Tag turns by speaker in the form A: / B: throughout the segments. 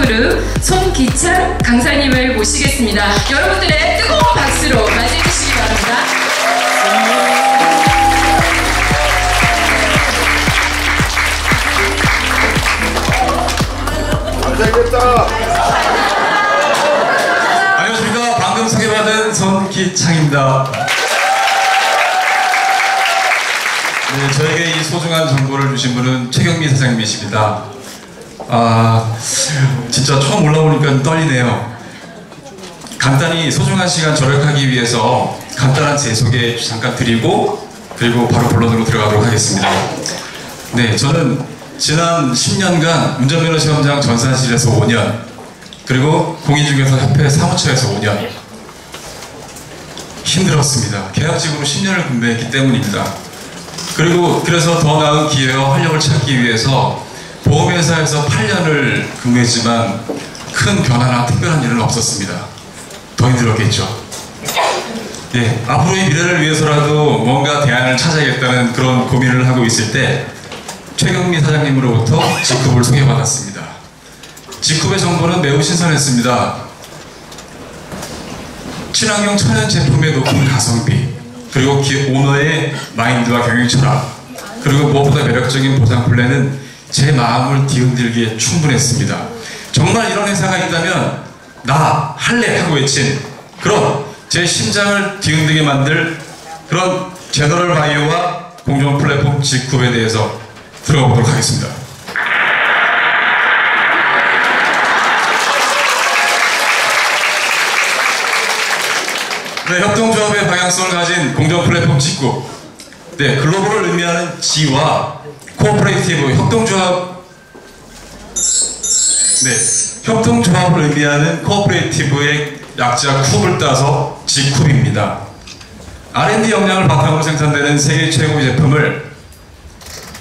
A: 그룹 손기창 강사님을 모시겠습니다. 여러분들의 뜨거운 박수로 맞이해 주시기 바랍니다.
B: 잘됐다.
C: 안녕하십니까. 방금 소개받은 손기창입니다. 네, 저에게 이 소중한 정보를 주신 분은 최경미 사장님이십니다. 진짜 처음 올라오니까 떨리네요. 간단히 소중한 시간 절약하기 위해서 간단한 제 소개 잠깐 드리고 그리고 바로 본론으로 들어가도록 하겠습니다. 네, 저는 지난 10년간 운전면허 시험장 전산실에서 5년 그리고 공인중개사 협회 사무처에서 5년 힘들었습니다. 계약직으로 10년을 근무했기 때문입니다. 그리고 그래서 더 나은 기회와 활력을 찾기 위해서 보험회사에서 8년을 근무했지만 큰 변화나 특별한 일은 없었습니다. 더 힘들었겠죠. 예, 앞으로의 미래를 위해서라도 뭔가 대안을 찾아야겠다는 그런 고민을 하고 있을 때 최경미 사장님으로부터 G쿱을 소개받았습니다. G쿱의 정보는 매우 신선했습니다. 친환경 천연 제품의 높은 가성비, 그리고 오너의 마인드와 경영 철학, 그리고 무엇보다 매력적인 보상 플랜은 제 마음을 뒤흔들기에 충분했습니다. 정말 이런 회사가 있다면 나 할래 하고 외친 그런 제 심장을 뒤흔들게 만들 그런 제너럴 바이오와 공정 플랫폼 G쿱에 대해서 들어가 보도록 하겠습니다. 네, 협동조합의 방향성을 가진 공정 플랫폼 Gcoup. 네, 글로벌을 의미하는 G와 코오퍼레이티브 협동조합을 의미하는 코오퍼레이티브의 약자 쿱을 따서 G쿱입니다. R&D 역량을 바탕으로 생산되는 세계 최고의 제품을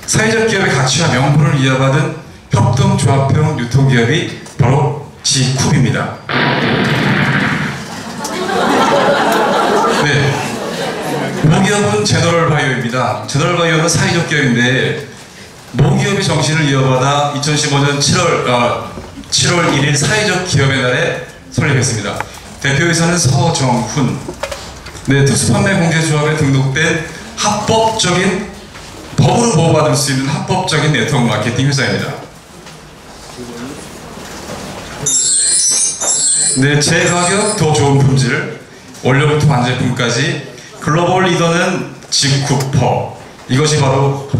C: 사회적 기업의 가치와 명분을 이어받은 협동조합형 유통기업이 바로 G쿱입니다. 네, 모기업은 제너럴 바이오입니다. 제너럴 바이오는 사회적 기업인데 모기업의 정신을 이어받아 2015년 7월 1일 사회적 기업의 날에 설립했습니다. 대표이사는 서정훈. 네, 특수판매공제조합에 등록된 합법적인 법으로 보호받을 수 있는 합법적인 네트워크 마케팅 회사입니다. 네, 제 가격 더 좋은 품질, 원료부터 반제품까지 글로벌 리더는 G쿱퍼. 이것이 바로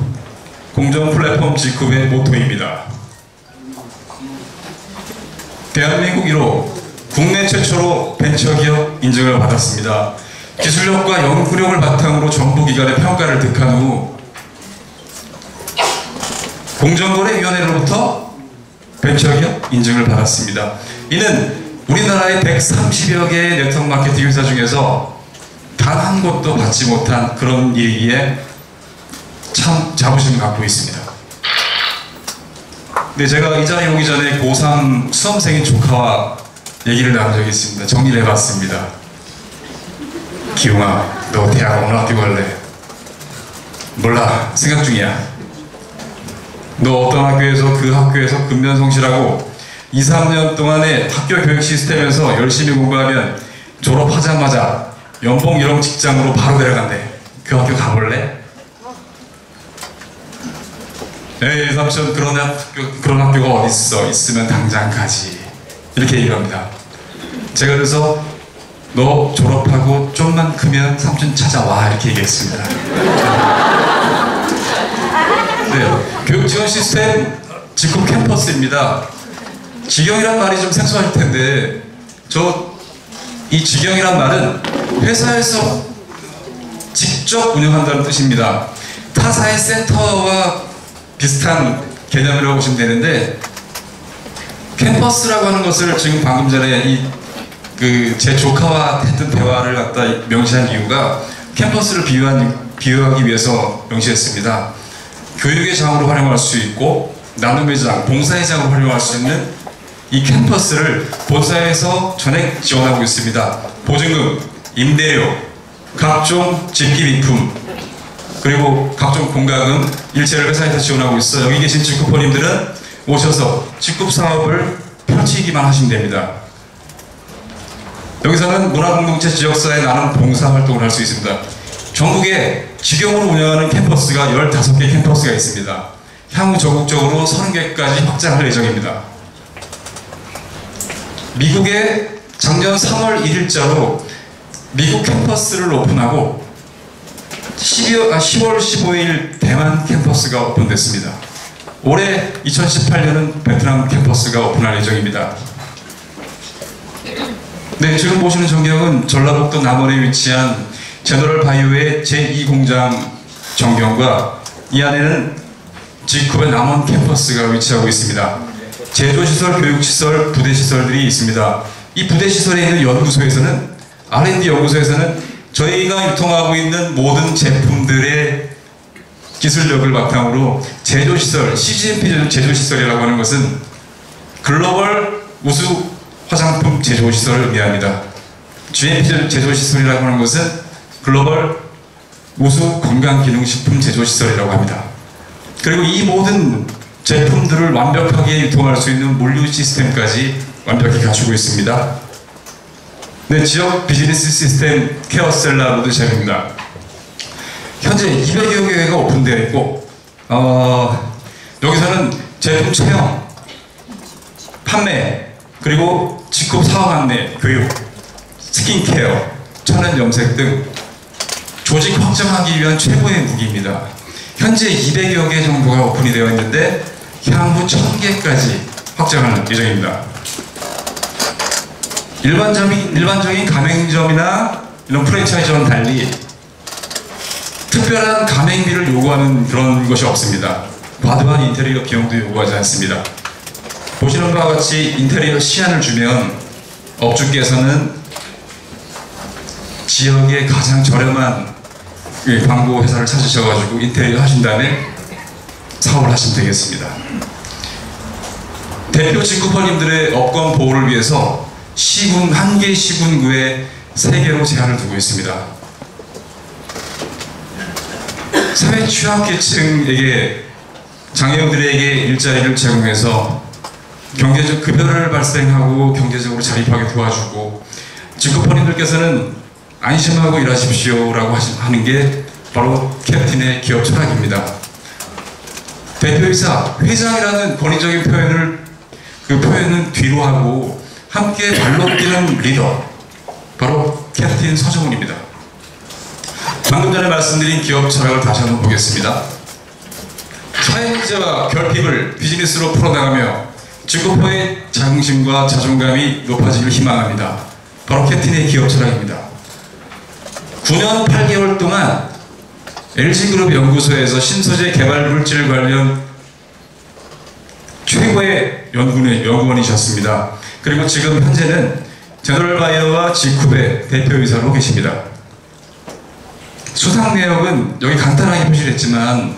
C: 공정 플랫폼 G쿱의 모토입니다. 대한민국 1호, 국내 최초로 벤처기업 인증을 받았습니다. 기술력과 연구력을 바탕으로 정부기관의 평가를 득한 후 공정거래위원회로부터 벤처기업 인증을 받았습니다. 이는 우리나라의 130여 개의 네트워크 마케팅 회사 중에서 단 한 곳도 받지 못한 그런 일이기에 참 자부심을 갖고 있습니다. 네, 제가 이 자리에 오기 전에 고3 수험생인 조카와 얘기를 나눈 적이 있습니다. 정리를 해봤습니다. 기웅아, 너 대학 어느 학교 갈래? 몰라, 생각 중이야. 너 어떤 학교에서 그 학교에서 근면성실하고 2, 3년 동안의 학교 교육 시스템에서 열심히 공부하면 졸업하자마자 연봉 1억 직장으로 바로 내려간대. 그 학교 가볼래? 에이 삼촌, 그런 학교가 어딨어. 있으면 당장 가지. 이렇게 얘기합니다. 제가 그래서 너 졸업하고 좀만 크면 삼촌 찾아와 이렇게 얘기했습니다. 네, 교육 지원 시스템 Gcoup 캠퍼스입니다. 직영이란 말이 좀 생소할 텐데 이 직영이란 말은 회사에서 직접 운영한다는 뜻입니다. 타사의 센터와 비슷한 개념이라고 보시면 되는데, 캠퍼스라고 하는 것을 지금 방금 전에 제 조카와 했던 대화를 갖다 명시한 이유가 캠퍼스를 비유하기 위해서 명시했습니다. 교육의 장으로 활용할 수 있고 나눔의 장, 봉사의 장으로 활용할 수 있는 이 캠퍼스를 본사에서 전액 지원하고 있습니다. 보증금, 임대료, 각종 집기비품, 그리고 각종 공과금 일체를 회사에서 지원하고 있어. 여기 계신 G쿱퍼님들은 오셔서 Gcoup 사업을 펼치기만 하시면 됩니다. 여기서는 문화공동체 지역사회에 나는 봉사활동을 할 수 있습니다. 전국에 직영으로 운영하는 캠퍼스가 15개 캠퍼스가 있습니다. 향후 전국적으로 30개까지 확장할 예정입니다. 미국에 작년 3월 1일자로 미국 캠퍼스를 오픈하고 10월 15일 대만 캠퍼스가 오픈됐습니다. 올해 2018년은 베트남 캠퍼스가 오픈할 예정입니다. 네, 지금 보시는 전경은 전라북도 남원에 위치한 제너럴 바이오의 제2공장 전경과 이 안에는 지쿱의 남원 캠퍼스가 위치하고 있습니다. 제조시설, 교육시설, 부대시설들이 있습니다. 이 부대시설에 있는 연구소에서는 R&D 연구소에서는 저희가 유통하고 있는 모든 제품들의 기술력을 바탕으로 제조시설, CGMP 제조시설이라고 하는 것은 글로벌 우수 화장품 제조시설을 의미합니다. GMP 제조시설이라고 하는 것은 글로벌 우수 건강기능식품 제조시설이라고 합니다. 그리고 이 모든 제품들을 완벽하게 유통할 수 있는 물류 시스템까지 완벽히 갖추고 있습니다. 네, 지역 비즈니스 시스템 케어셀라로도 시작합니다. 현재 200여 개가 오픈되어 있고 여기서는 제품 체험, 판매, 그리고 직업 사업 안내, 교육, 스킨케어, 천연 염색 등 조직 확장하기 위한 최고의 무기입니다. 현재 200여 개 정도가 오픈이 되어 있는데 향후 1000개까지 확장하는 예정입니다. 일반적인 가맹점이나 이런 프랜차이즈와는 달리 특별한 가맹비를 요구하는 그런 것이 없습니다. 과도한 인테리어 비용도 요구하지 않습니다. 보시는 바와 같이 인테리어 시안을 주면 업주께서는 지역의 가장 저렴한 광고 회사를 찾으셔가지고 인테리어 하신 다음에 사업을 하시면 되겠습니다. 대표 직구퍼님들의 업권 보호를 위해서 시군, 한 개 시군구에 3개로 제한을 두고 있습니다. 사회 취약계층에게, 장애인들에게 일자리를 제공해서 경제적 급여를 발생하고 경제적으로 자립하게 도와주고, 직구퍼님들께서는 안심하고 일하십시오라고 하는 게 바로 캡틴의 기업 철학입니다. 대표이사, 회장이라는 권위적인 표현은 뒤로 하고 함께 발로 뛰는 리더, 바로 캡틴 서정훈입니다. 방금 전에 말씀드린 기업 철학을 다시 한번 보겠습니다. 사회문제와 결핍을 비즈니스로 풀어나가며 직구퍼의 자긍심과 자존감이 높아지길 희망합니다. 바로 캡틴의 기업 철학입니다. 9년 8개월 동안 LG그룹 연구소에서 신소재 개발 물질 관련 최고의 연구원이셨습니다. 그리고 지금 현재는 제너럴바이오와 지쿱의 대표이사로 계십니다. 수상 내역은 여기 간단하게 표시를 했지만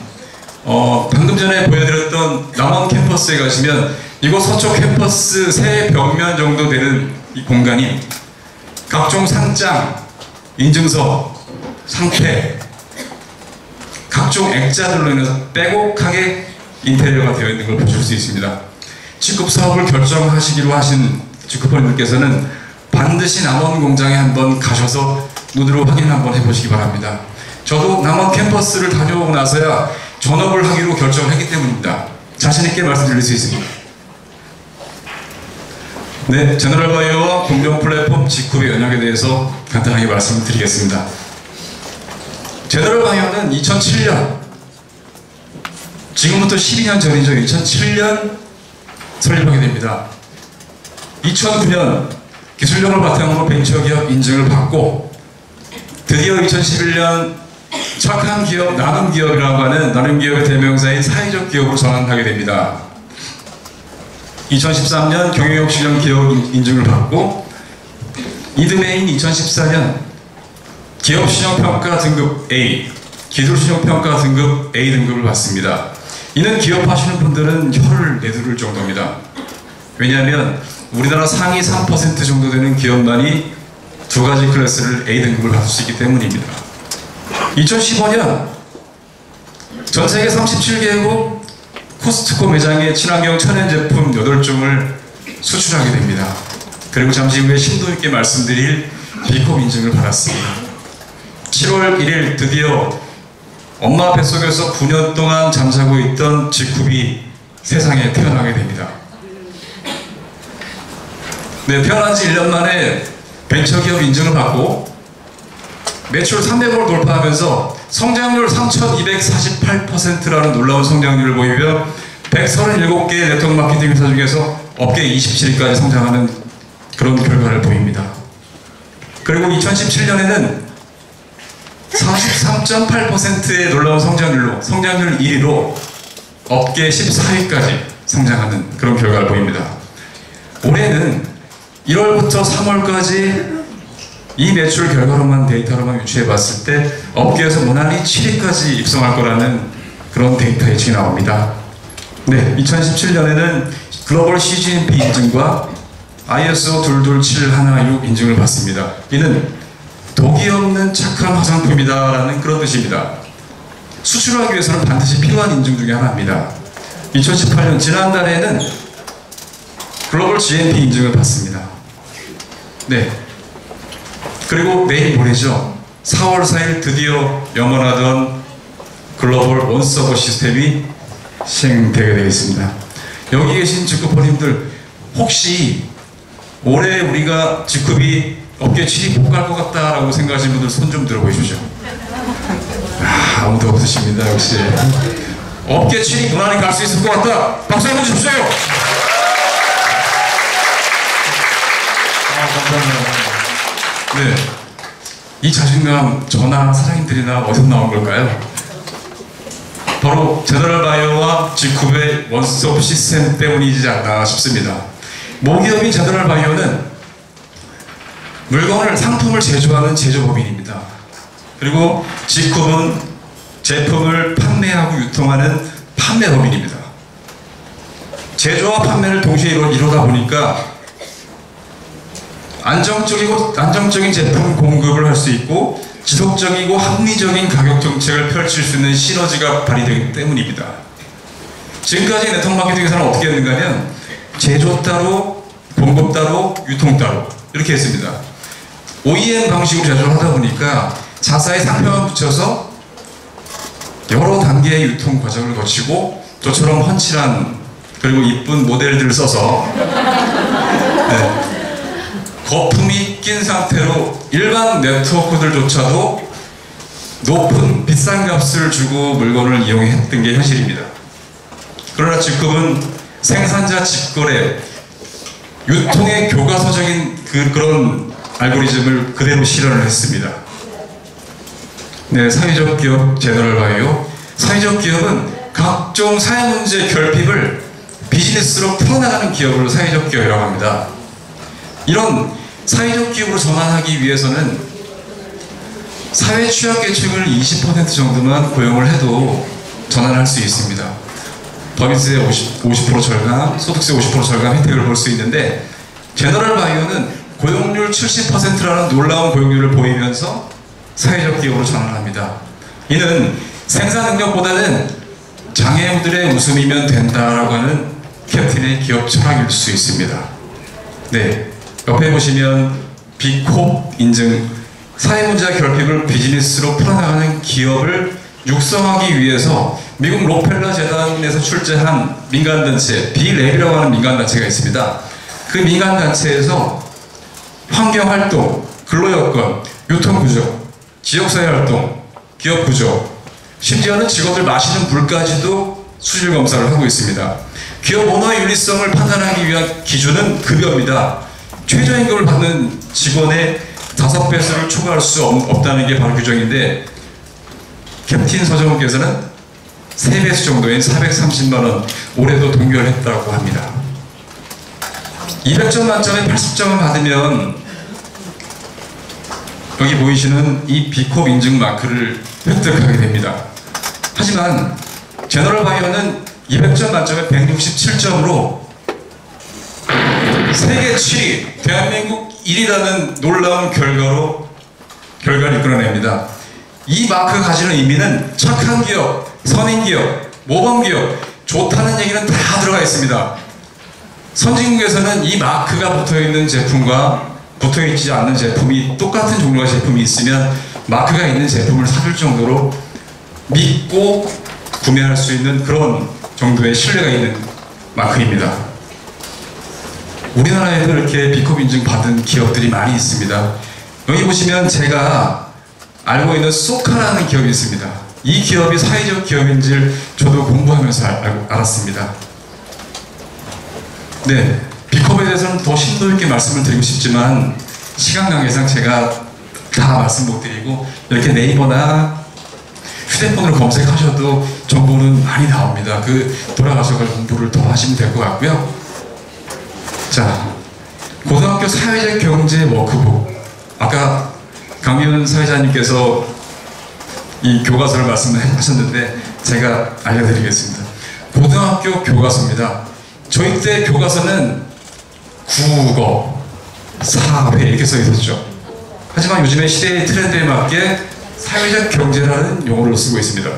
C: 방금 전에 보여드렸던 남원 캠퍼스에 가시면 이곳 서초 캠퍼스 세 벽면 정도 되는 이 공간이 각종 상장, 인증서, 상패, 각종 액자들로 인해서 빼곡하게 인테리어가 되어 있는 걸 보실 수 있습니다. 직급 사업을 결정하시기로 하신 직급퍼님들께서는 반드시 남원 공장에 한번 가셔서 눈으로 확인 한번 해보시기 바랍니다. 저도 남원 캠퍼스를 다녀오고 나서야 전업을 하기로 결정했기 때문입니다. 자신있게 말씀드릴 수 있습니다. 네, 제너럴바이오와 공정 플랫폼 지쿱의 영역에 대해서 간단하게 말씀을 드리겠습니다. 제너럴바이오는 2007년, 지금부터 12년 전이죠. 2007년 설립하게 됩니다. 2009년 기술력을 바탕으로 벤처기업 인증을 받고 드디어 2011년 착한 기업, 나눔 기업이라고 하는 나눔 기업의 대명사인 사회적 기업으로 전환하게 됩니다. 2013년 경영혁신형 기업 인증을 받고 이듬해인 2014년 기업신용평가 등급 A, 기술신용평가 등급 A 등급을 받습니다. 이는 기업하시는 분들은 혀를 내두를 정도입니다. 왜냐하면 우리나라 상위 3% 정도 되는 기업만이 2가지 클래스를 A 등급을 받을 수 있기 때문입니다. 2015년 전세계 37개국 코스트코 매장에 친환경 천연 제품 8종을 수출하게 됩니다. 그리고 잠시 후에 심도 있게 말씀드릴 B컵 인증을 받았습니다. 7월 1일 드디어 엄마 뱃속에서 9년 동안 잠자고 있던 지쿰이 세상에 태어나게 됩니다. 네, 태어난 지 1년 만에 벤처기업 인증을 받고 매출 300억을 돌파하면서 성장률 3248%라는 놀라운 성장률을 보이며 137개의 네트워크 마케팅 회사 중에서 업계 27위까지 성장하는 그런 결과를 보입니다. 그리고 2017년에는 43.8%의 놀라운 성장률 1위로 업계 14위까지 성장하는 그런 결과를 보입니다. 올해는 1월부터 3월까지 이 매출 결과로만 데이터로만 유추해 봤을 때 업계에서 무난히 7위까지 입성할 거라는 그런 데이터 예측이 나옵니다. 네, 2017년에는 글로벌 CGMP 인증과 ISO 22716 인증을 받습니다. 이는 독이 없는 착한 화장품이다라는 그런 뜻입니다. 수출하기 위해서는 반드시 필요한 인증 중에 하나입니다. 2018년 지난달에는 글로벌 GMP 인증을 받습니다. 네. 그리고 내일 모레죠. 4월 4일 드디어 염원하던 글로벌 원서버 시스템이 시행되게 되겠습니다. 여기 계신 지쿰퍼님들 혹시 올해 우리가 지쿰이 업계 7위 못 갈 것 같다라고 생각하시는 분들 손 좀 들어보십시오. 아무도 없으십니다. 역시 업계 7위 무난히 갈 수 있을 것 같다. 박수 한번 주십시오. 감사합니다. 네, 이 자신감 저나 사장님들이나 어디서 나온 걸까요? 바로 제너럴바이오와 지쿰의 원스톱 시스템 때문이지 않나 싶습니다. 모기업인 제너럴바이오는 상품을 제조하는 제조법인입니다. 그리고 지쿰은 제품을 판매하고 유통하는 판매법인입니다. 제조와 판매를 동시에 이루다 보니까 안정적인 제품 공급을 할 수 있고 지속적이고 합리적인 가격 정책을 펼칠 수 있는 시너지가 발휘되기 때문입니다. 지금까지 네트워크 마케팅에서는 어떻게 했는가 하면 제조 따로, 공급 따로, 유통 따로 이렇게 했습니다. OEM 방식으로 제조를 하다 보니까 자사의 상표만 붙여서 여러 단계의 유통 과정을 거치고 저처럼 훤칠한 그리고 이쁜 모델들을 써서 네. 거품이 낀 상태로 일반 네트워크들조차도 높은 비싼 값을 주고 물건을 이용했던 게 현실입니다. 그러나 지쿰은 생산자 직거래, 유통의 교과서적인 그런 알고리즘을 그대로 실현을 했습니다. 네, 사회적 기업 제너럴바이오. 사회적 기업은 각종 사회 문제 결핍을 비즈니스로 풀어나가는 기업을 사회적 기업이라고 합니다. 이런 사회적 기업으로 전환하기 위해서는 사회 취약계층을 20% 정도만 고용을 해도 전환할 수 있습니다. 법인세 50% 절감, 소득세 50% 절감 혜택을 볼 수 있는데 제너럴바이오는 고용률 70%라는 놀라운 고용률을 보이면서 사회적 기업으로 전환합니다. 이는 생산 능력보다는 장애우들의 웃음이면 된다라고 하는 캡틴의 기업 철학일 수 있습니다. 네. 옆에 보시면 B컵 인증, 사회문제와 결핍을 비즈니스로 풀어나가는 기업을 육성하기 위해서 미국 록펠러 재단에서 출제한 민간단체, 비랩이라고 하는 민간단체가 있습니다. 그 민간단체에서 환경활동, 근로여건, 유통구조, 지역사회활동, 기업구조, 심지어는 직원들 마시는 물까지도 수질검사를 하고 있습니다. 기업 오너의 윤리성을 판단하기 위한 기준은 급여입니다. 최저임금을 받는 직원의 5배수를 초과할 수 없다는 게 바로 규정인데 캡틴 서정훈께서는 3배수 정도인 430만원 올해도 동결했다고 합니다. 200점 만점에 80점을 받으면 여기 보이시는 이 B컵 인증 마크를 획득하게 됩니다. 하지만 제너럴바이오는 200점 만점에 167점으로 세계 7위, 대한민국 1위라는 놀라운 결과를 이끌어냅니다. 이 마크가 가지는 의미는 착한 기업, 선인 기업, 모범 기업, 좋다는 얘기는 다 들어가 있습니다. 선진국에서는 이 마크가 붙어있는 제품과 붙어있지 않는 제품이 똑같은 종류의 제품이 있으면 마크가 있는 제품을 사줄 정도로 믿고 구매할 수 있는 그런 정도의 신뢰가 있는 마크입니다. 우리나라에도 이렇게 B컵 인증 받은 기업들이 많이 있습니다. 여기 보시면 제가 알고 있는 소카라는 기업이 있습니다. 이 기업이 사회적 기업인지를 저도 공부하면서 알았습니다. 네, B컵에 대해서는 더 심도 있게 말씀을 드리고 싶지만 시간 관계상 제가 다 말씀 못 드리고 이렇게 네이버나 휴대폰으로 검색하셔도 정보는 많이 나옵니다. 돌아가셔서 공부를 더 하시면 될 것 같고요. 자, 고등학교 사회적 경제 워크북. 아까 강윤 사회자님께서 이 교과서를 말씀하셨는데 제가 알려드리겠습니다. 고등학교 교과서입니다. 저희 때 교과서는 국어, 사회 이렇게 써 있었죠. 하지만 요즘의 시대의 트렌드에 맞게 사회적 경제라는 용어를 쓰고 있습니다.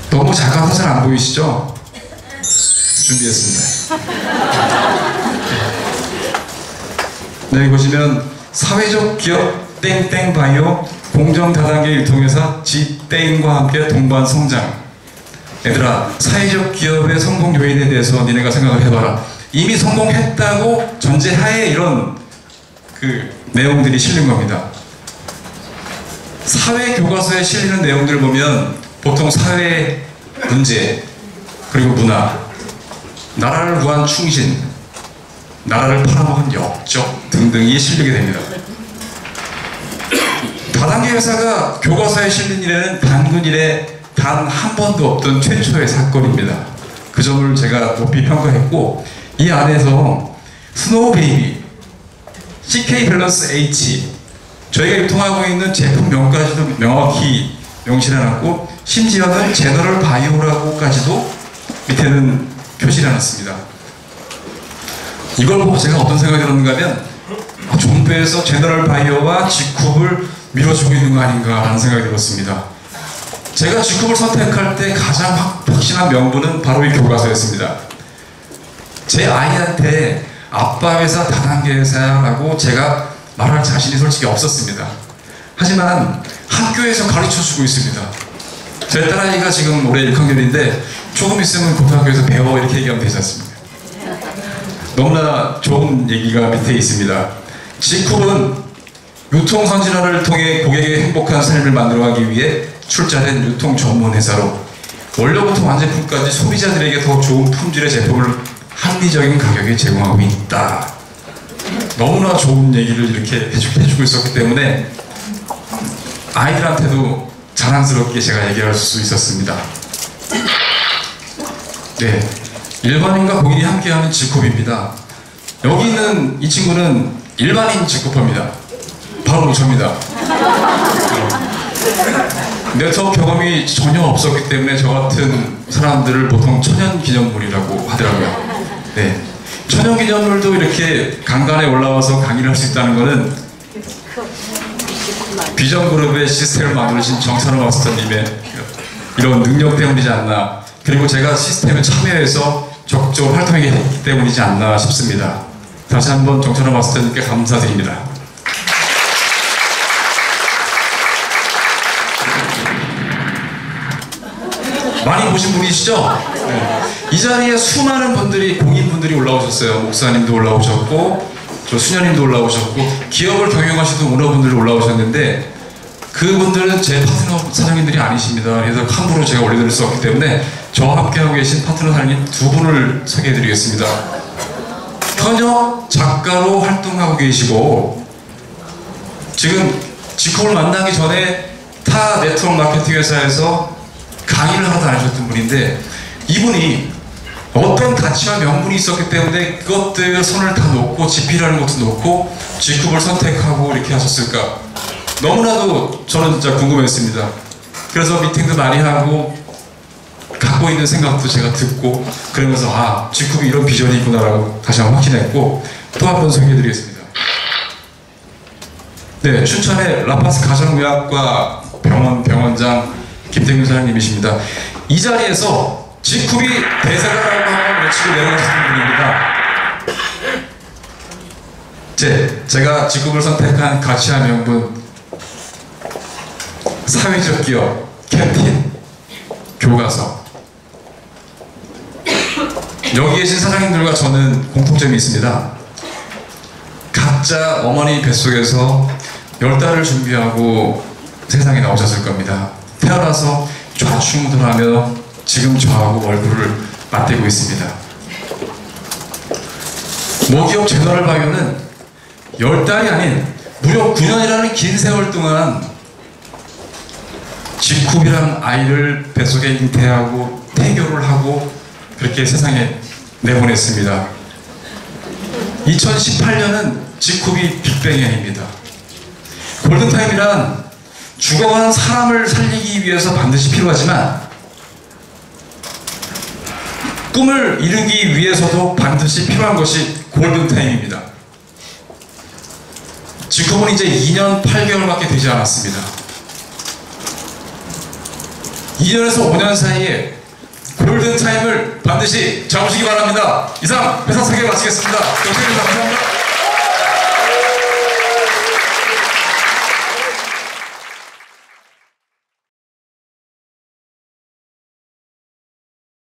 C: 너무 작아서 잘 안 보이시죠? 준비했습니다. 네, 여기 보시면 사회적 기업 땡땡바이오 공정 다단계 유통회사 지땡과 함께 동반 성장. 얘들아, 사회적 기업의 성공 요인에 대해서 니네가 생각을 해봐라. 이미 성공했다고 전제하에 이런 내용들이 실린 겁니다. 사회 교과서에 실리는 내용들을 보면 보통 사회 문제, 그리고 문화, 나라를 위한 충신, 나라를 팔아먹은 역적 등등이 실리게 됩니다. 다단계 회사가 교과서에 실린 일에는 단군 이래 단 한 번도 없던 최초의 사건입니다. 그 점을 제가 높이 평가했고, 이 안에서 스노우 베이비, CK 밸런스 H, 저희가 유통하고 있는 제품 명까지도 명확히 명시해놨고, 심지어는 제너럴 바이오라고까지도 밑에는 표시를 해놨습니다. 이걸 보고 제가 어떤 생각이 들었는가 하면 정부에서 제너럴 바이오와 G쿱을 밀어주고 있는 거 아닌가 라는 생각이 들었습니다. 제가 G쿱을 선택할 때 가장 확신한 명분은 바로 이 교과서였습니다. 제 아이한테 아빠 회사 다단계 회사라고 제가 말할 자신이 솔직히 없었습니다. 하지만 학교에서 가르쳐주고 있습니다. 제 딸아이가 지금 올해 6학년인데 조금 있으면 고등학교에서 배워 이렇게 얘기하면 되지 않습니까? 너무나 좋은 얘기가 밑에 있습니다. G쿱은 유통 선진화를 통해 고객의 행복한 삶을 만들어가기 위해 출자된 유통 전문 회사로 원료부터 완제품까지 소비자들에게 더 좋은 품질의 제품을 합리적인 가격에 제공하고 있다. 너무나 좋은 얘기를 이렇게 해주고 있었기 때문에 아이들한테도 자랑스럽게 제가 얘기할 수 있었습니다. 네, 일반인과 공인이 함께하는 G쿱입니다. 여기 있는 이 친구는 일반인 G쿱입니다. 바로 저입니다. 네트워크 경험이 전혀 없었기 때문에 저 같은 사람들을 보통 천연기념물이라고 하더라고요. 네, 천연기념물도 이렇게 강간에 올라와서 강의를 할 수 있다는 것은 비전그룹의 시스템을 만드신 정찬호 마스터님의 이런 능력 때문이지 않나, 그리고 제가 시스템에 참여해서 적극적으로 활동하게 됐기 때문이지 않나 싶습니다. 다시 한번 정찬호 마스터님께 감사드립니다. 많이 보신 분이시죠? 네. 이 자리에 수많은 분들이, 공인분들이 올라오셨어요. 목사님도 올라오셨고, 저 수녀님도 올라오셨고, 기업을 경영하시던 오너분들이 올라오셨는데, 그분들은 제 파트너 사장님들이 아니십니다. 그래서 함부로 제가 올려드릴 수 없기 때문에 저와 함께하고 계신 파트너 사장님 두 분을 소개해드리겠습니다. 현역 작가로 활동하고 계시고, 지금 G쿱을 만나기 전에 타 네트워크 마케팅 회사에서 강의를 하러 다니셨던 분인데, 이분이 어떤 가치와 명분이 있었기 때문에 그것들 손을 다 놓고 지피라는 것도 놓고 G쿱을 선택하고 이렇게 하셨을까? 너무나도 저는 진짜 궁금했습니다. 그래서 미팅도 많이 하고 갖고 있는 생각도 제가 듣고 그러면서 G쿱이 이런 비전이 있구나라고 다시 한번 확신했고, 또 한 번 소개해드리겠습니다. 네, 춘천의 라파스 가정의학과 병원장 김태균 사장님이십니다. 이 자리에서 지쿰이 대세다라고 한번 외치고 내려가시는 분입니다. 제가 지쿰을 선택한 가치와 명분, 사회적 기업, 캔틴, 교과서. 여기 계신 사장님들과 저는 공통점이 있습니다. 각자 어머니 뱃속에서 10달을 준비하고 세상에 나오셨을 겁니다. 태어나서 좌충우돌하며 지금 저하고 얼굴을 맞대고 있습니다. 모기업 제너럴 바이오는 10달이 아닌 무려 9년이라는 긴 세월 동안 지쿰이라는 아이를 뱃속에 잉태하고 태교를 하고 그렇게 세상에 내보냈습니다. 2018년은 지쿰이 빅뱅의 해입니다. 골든타임이란 죽어간 사람을 살리기 위해서 반드시 필요하지만 꿈을 이루기 위해서도 반드시 필요한 것이 골든타임입니다. 지쿰은 이제 2년 8개월밖에 되지 않았습니다. 2년에서 5년 사이에 골든타임을 반드시 잡으시기 바랍니다. 이상 회사 소개 마치겠습니다. 감사합니다.